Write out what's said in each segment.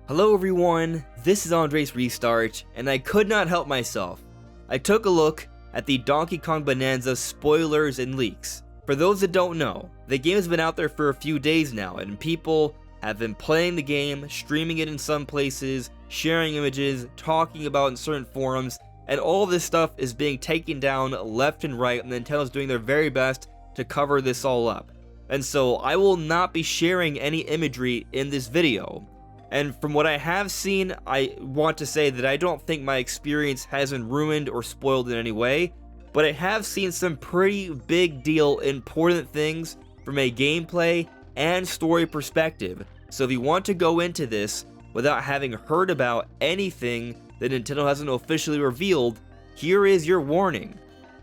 Hello everyone, this is AndresRestart, and I could not help myself. I took a look at the Donkey Kong Bananza spoilers and leaks. For those that don't know, the game has been out there for a few days now, and people have been playing the game, streaming it in some places, sharing images, talking about it in certain forums, and all this stuff is being taken down left and right, and Nintendo's doing their very best to cover this all up. And so I will not be sharing any imagery in this video. And from what I have seen, I want to say that I don't think my experience has been ruined or spoiled in any way, but I have seen some pretty big deal important things from a gameplay and story perspective. So if you want to go into this without having heard about anything that Nintendo hasn't officially revealed, here is your warning.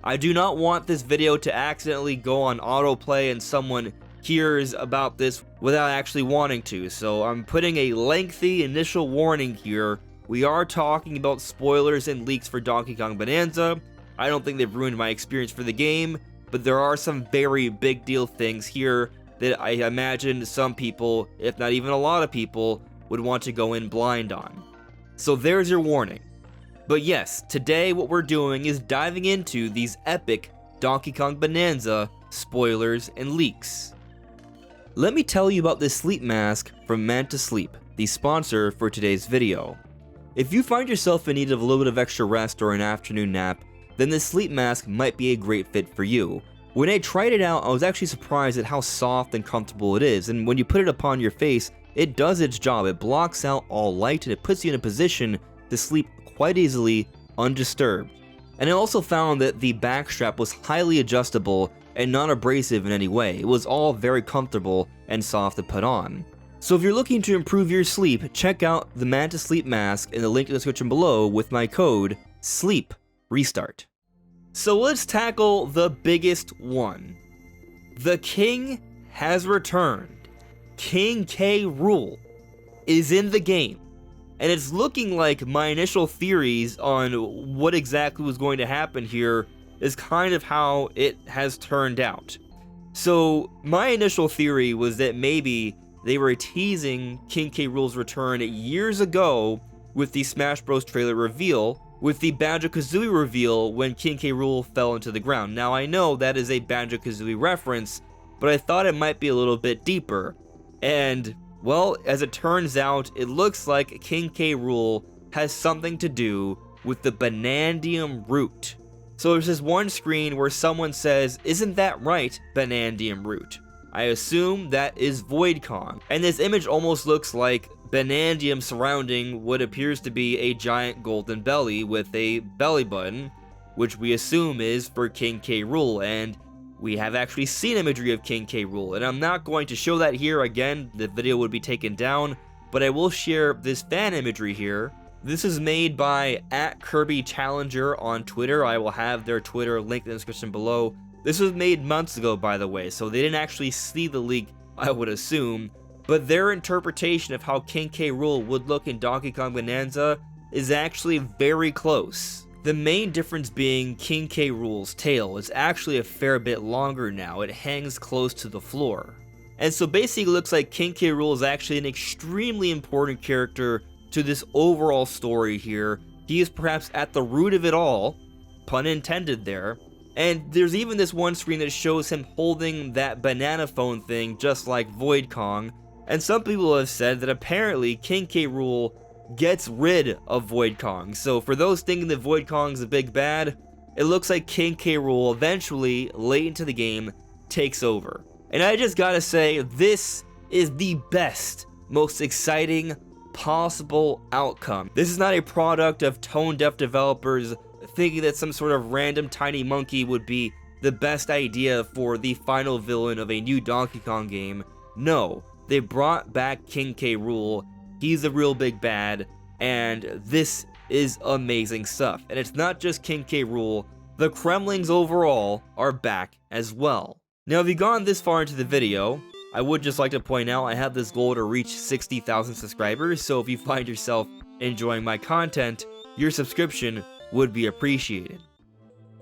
I do not want this video to accidentally go on autoplay and someone hears about this without actually wanting to, so I'm putting a lengthy initial warning here. We are talking about spoilers and leaks for Donkey Kong Bananza. I don't think they've ruined my experience for the game, but there are some very big deal things here that I imagine some people, if not even a lot of people, would want to go in blind on. So there's your warning. But yes, today what we're doing is diving into these epic Donkey Kong Bananza spoilers and leaks. Let me tell you about this sleep mask from Manta Sleep, the sponsor for today's video. If you find yourself in need of a little bit of extra rest or an afternoon nap, then this sleep mask might be a great fit for you. When I tried it out, I was actually surprised at how soft and comfortable it is, and when you put it upon your face, it does its job. It blocks out all light and it puts you in a position to sleep quite easily undisturbed. And I also found that the back strap was highly adjustable and not abrasive in any way. It was all very comfortable and soft to put on. So if you're looking to improve your sleep, check out the Manta Sleep mask in the link in the description below with my code SLEEPRESTART. So let's tackle the biggest one. The king has returned. King K. Rool is in the game. And it's looking like my initial theories on what exactly was going to happen here is kind of how it has turned out. So my initial theory was that maybe they were teasing King K. Rool's return years ago with the Smash Bros. Trailer reveal, with the Banjo-Kazooie reveal when King K. Rool fell into the ground. Now I know that is a Banjo-Kazooie reference, but I thought it might be a little bit deeper. And, well, as it turns out, it looks like King K. Rool has something to do with the Banandium root. So there's this one screen where someone says, "Isn't that right, Banandium root?" I assume that is Void Kong. And this image almost looks like Banandium surrounding what appears to be a giant golden belly with a belly button, which we assume is for King K. Rool. And we have actually seen imagery of King K. Rool. And I'm not going to show that here. Again, the video would be taken down. But I will share this fan imagery here. This is made by @KirbyChallenger on Twitter. I will have their Twitter linked in the description below. This was made months ago, by the way, so they didn't actually see the leak, I would assume. But their interpretation of how King K. Rool would look in Donkey Kong Bananza is actually very close. The main difference being King K. Rool's tail is actually a fair bit longer now. It hangs close to the floor. And so basically it looks like King K. Rool is actually an extremely important character to this overall story here. He is perhaps at the root of it all, pun intended there. And there's even this one screen that shows him holding that banana phone thing just like Void Kong. And some people have said that apparently King K. Rool gets rid of Void Kong. So for those thinking that Void Kong's a big bad, it looks like King K. Rool eventually, late into the game, takes over. And I just gotta say, this is the best, most exciting possible outcome. This is not a product of tone-deaf developers thinking that some sort of random tiny monkey would be the best idea for the final villain of a new Donkey Kong game. No, they brought back King K. Rool. He's the real big bad, and this is amazing stuff. And it's not just King K. Rool, the Kremlings overall are back as well. Now, if you've gone this far into the video, I would just like to point out I have this goal to reach 60,000 subscribers, so if you find yourself enjoying my content, your subscription would be appreciated.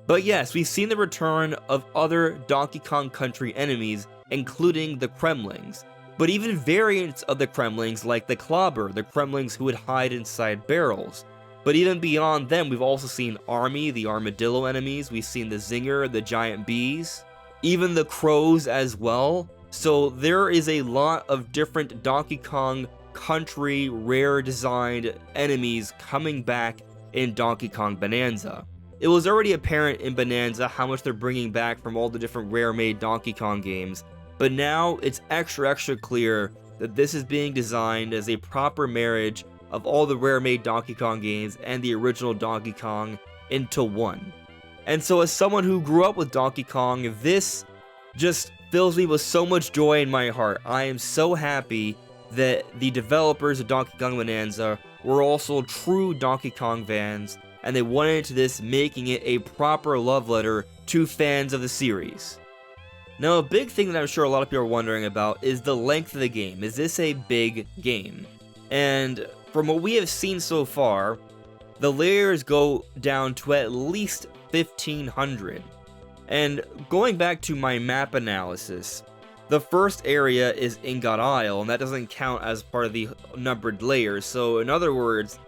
But yes, we've seen the return of other Donkey Kong Country enemies, including the Kremlings. but even variants of the Kremlings like the Clobber, the Kremlings who would hide inside barrels. But even beyond them, we've also seen Army, the armadillo enemies, we've seen the Zinger, the giant bees, even the crows as well. So there is a lot of different Donkey Kong Country rare designed enemies coming back in Donkey Kong Bananza. It was already apparent in Bananza how much they're bringing back from all the different rare made Donkey Kong games, but now it's extra clear that this is being designed as a proper marriage of all the rare made Donkey Kong games and the original Donkey Kong into one. And so as someone who grew up with Donkey Kong, this just fills me with so much joy in my heart. I am so happy that the developers of Donkey Kong Bananza were also true Donkey Kong fans, and they went into this making it a proper love letter to fans of the series. Now, a big thing that I'm sure a lot of people are wondering about is the length of the game. Is this a big game? And from what we have seen so far, the layers go down to at least 1,500. And going back to my map analysis, the first area is Ingot Isle, and that doesn't count as part of the numbered layers. So in other words,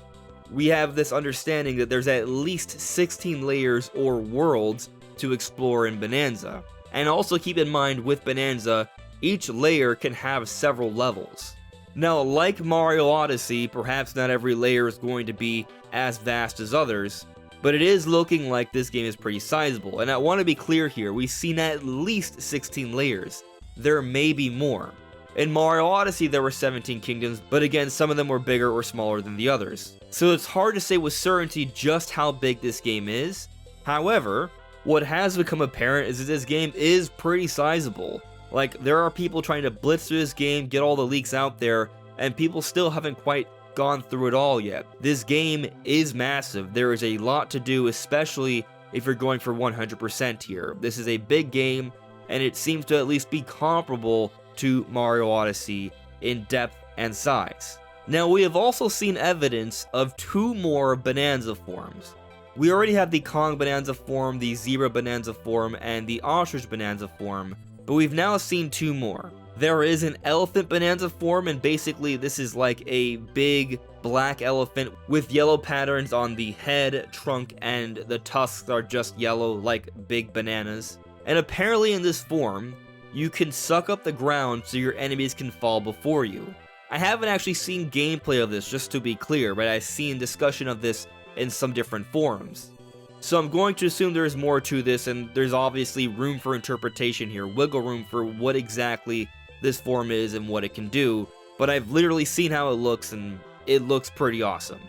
we have this understanding that there's at least 16 layers or worlds to explore in Bananza. And also keep in mind with Bananza, each layer can have several levels. Now, like Mario Odyssey, perhaps not every layer is going to be as vast as others, but it is looking like this game is pretty sizable. And I want to be clear here, we've seen at least 16 layers. There may be more. In Mario Odyssey, there were 17 kingdoms, but again, some of them were bigger or smaller than the others. So it's hard to say with certainty just how big this game is. However, what has become apparent is that this game is pretty sizable. Like, there are people trying to blitz through this game, get all the leaks out there, and people still haven't quite gone through it all yet. This game is massive. There is a lot to do, especially if you're going for 100% here. This is a big game, and it seems to at least be comparable to Mario Odyssey in depth and size. Now, we have also seen evidence of 2 more Bananza forms. We already have the Kong Bananza form, the Zebra Bananza form, and the Ostrich Bananza form, but we've now seen 2 more. There is an Elephant Bananza form, and basically this is like a big black elephant with yellow patterns on the head, trunk, and the tusks are just yellow like big bananas. And apparently in this form, you can suck up the ground so your enemies can fall before you. I haven't actually seen gameplay of this, just to be clear, but I've seen discussion of this in some different forums. So I'm going to assume there's more to this, and there's obviously room for interpretation here, wiggle room for what exactly this form is and what it can do, but I've literally seen how it looks, and it looks pretty awesome.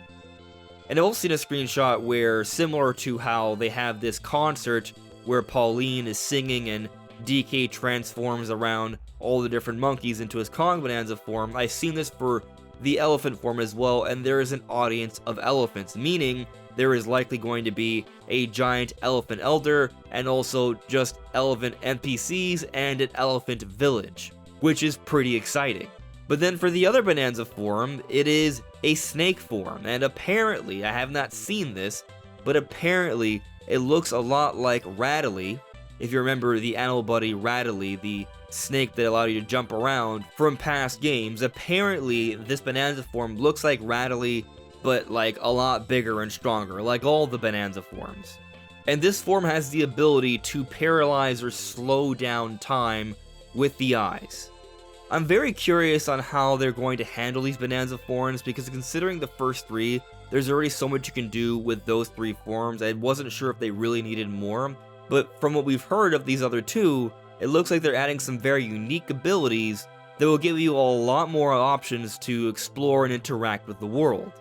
And I've also seen a screenshot where, similar to how they have this concert where Pauline is singing and DK transforms around all the different monkeys into his Kong Bananza form, I've seen this for the elephant form as well, and there is an audience of elephants, meaning there is likely going to be a giant elephant elder, and also just elephant NPCs and an elephant village, which is pretty exciting. But then for the other Bananza form, it is a snake form, and apparently, I have not seen this, but apparently it looks a lot like Rattly. If you remember the animal buddy Rattly, the snake that allowed you to jump around from past games, apparently this Bananza form looks like Rattly, but like a lot bigger and stronger, like all the Bananza forms. And this form has the ability to paralyze or slow down time with the eyes. I'm very curious on how they're going to handle these Bananza forms, because considering the first 3, there's already so much you can do with those 3 forms. I wasn't sure if they really needed more, but from what we've heard of these other 2, it looks like they're adding some very unique abilities that will give you a lot more options to explore and interact with the world.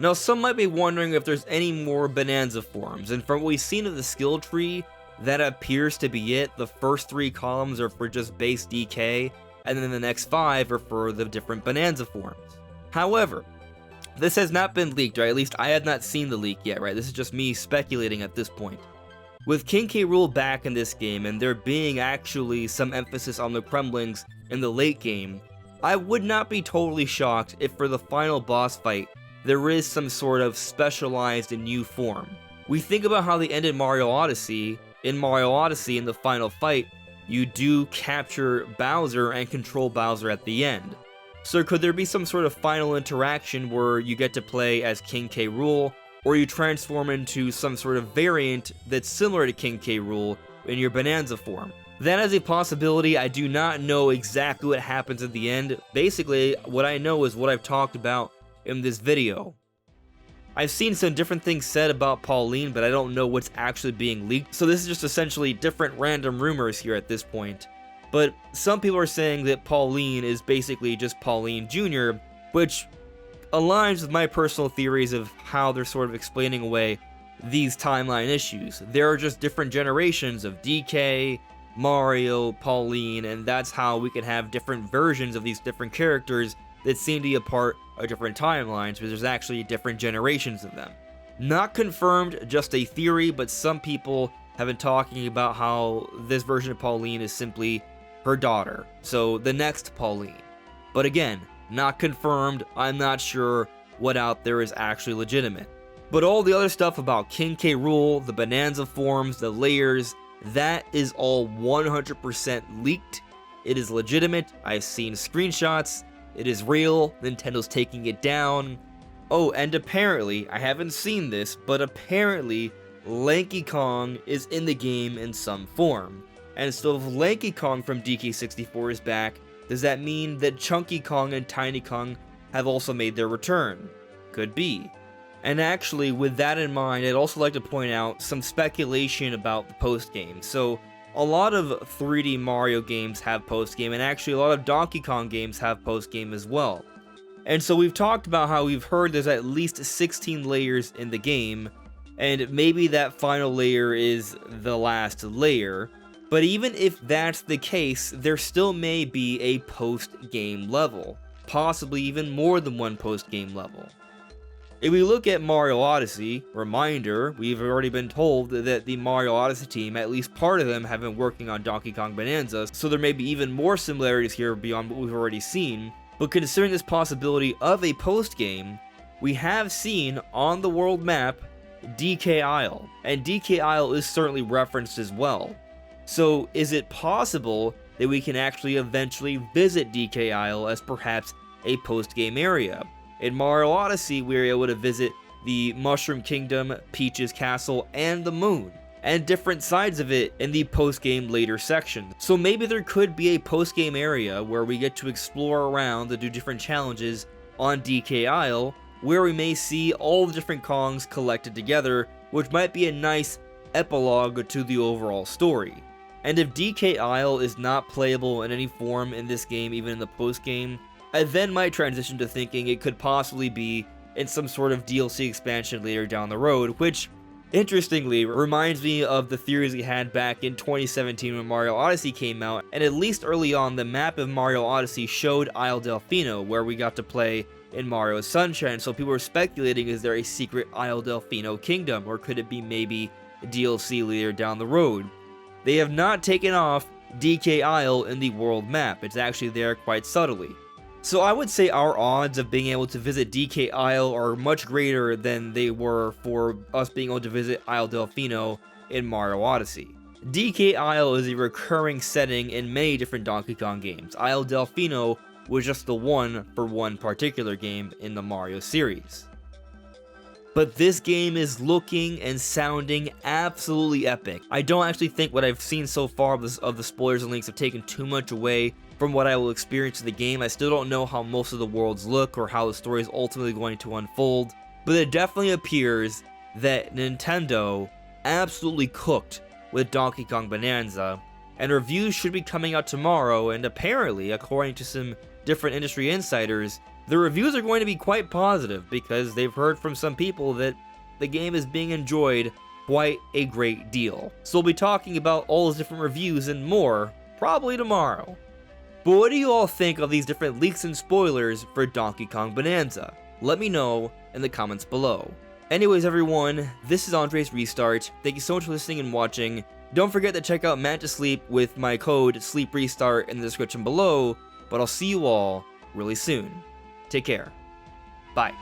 Now, some might be wondering if there's any more Bananza forms, and from what we've seen of the skill tree, that appears to be it. The first 3 columns are for just base DK, and then the next 5 are for the different Bananza forms. However, this has not been leaked, or at least I had not seen the leak yet, right? This is just me speculating at this point. With King K. Rool back in this game, and there being actually some emphasis on the Kremlings in the late game, I would not be totally shocked if for the final boss fight, there is some sort of specialized and new form. We think about how they ended Mario Odyssey. In Mario Odyssey, in the final fight, you do capture Bowser and control Bowser at the end. So could there be some sort of final interaction where you get to play as King K. Rool, or you transform into some sort of variant that's similar to King K. Rool in your Bananza form? That is a possibility. I do not know exactly what happens at the end. Basically, what I know is what I've talked about in this video. I've seen some different things said about Pauline, but I don't know what's actually being leaked, so this is just essentially different random rumors here at this point. But some people are saying that Pauline is basically just Pauline Jr., which aligns with my personal theories of how they're sort of explaining away these timeline issues. There are just different generations of DK, Mario, Pauline, and that's how we can have different versions of these different characters that seem to be a part of different timelines, because there's actually different generations of them. Not confirmed, just a theory, but some people have been talking about how this version of Pauline is simply her daughter, so the next Pauline. But again, not confirmed. I'm not sure what out there is actually legitimate. But all the other stuff about King K. Rool, the Bananza Forms, the layers, that is all 100% leaked. It is legitimate. I've seen screenshots. It is real. Nintendo's taking it down. Oh, and apparently, I haven't seen this, but apparently Lanky Kong is in the game in some form. And so if Lanky Kong from DK64 is back, does that mean that Chunky Kong and Tiny Kong have also made their return? Could be. And actually, with that in mind, I'd also like to point out some speculation about the post-game. So, a lot of 3D Mario games have post-game, and actually a lot of Donkey Kong games have post-game as well. And so we've talked about how we've heard there's at least 16 layers in the game, and maybe that final layer is the last layer. But even if that's the case, there still may be a post-game level, possibly even more than one post-game level. If we look at Mario Odyssey, reminder, we've already been told that the Mario Odyssey team, at least part of them, have been working on Donkey Kong Bananza, so there may be even more similarities here beyond what we've already seen. But considering this possibility of a post-game, we have seen on the world map DK Isle, and DK Isle is certainly referenced as well. So is it possible that we can actually eventually visit DK Isle as perhaps a post-game area? In Mario Odyssey, we were able to visit the Mushroom Kingdom, Peach's Castle, and the Moon, and different sides of it in the post-game later section. So maybe there could be a post-game area where we get to explore around and do different challenges on DK Isle, where we may see all the different Kongs collected together, which might be a nice epilogue to the overall story. And if DK Isle is not playable in any form in this game, even in the post-game, I then might transition to thinking it could possibly be in some sort of DLC expansion later down the road, which, interestingly, reminds me of the theories we had back in 2017 when Mario Odyssey came out, and at least early on, the map of Mario Odyssey showed Isle Delfino, where we got to play in Mario Sunshine, so people were speculating, is there a secret Isle Delfino kingdom, or could it be maybe DLC later down the road? They have not taken off DK Isle in the world map, it's actually there quite subtly. So I would say our odds of being able to visit DK Isle are much greater than they were for us being able to visit Isle Delfino in Mario Odyssey. DK Isle is a recurring setting in many different Donkey Kong games. Isle Delfino was just the one for one particular game in the Mario series. But this game is looking and sounding absolutely epic. I don't actually think what I've seen so far of the spoilers and links have taken too much away from what I will experience in the game. I still don't know how most of the worlds look or how the story is ultimately going to unfold, but it definitely appears that Nintendo absolutely cooked with Donkey Kong Bananza, and reviews should be coming out tomorrow, and apparently, according to some different industry insiders, the reviews are going to be quite positive because they've heard from some people that the game is being enjoyed quite a great deal. So we'll be talking about all those different reviews and more, probably tomorrow. But what do you all think of these different leaks and spoilers for Donkey Kong Bananza? Let me know in the comments below. Anyways everyone, this is AndresRestart. Thank you so much for listening and watching. Don't forget to check out Manta Sleep with my code SLEEPRESTART in the description below, but I'll see you all really soon. Take care. Bye.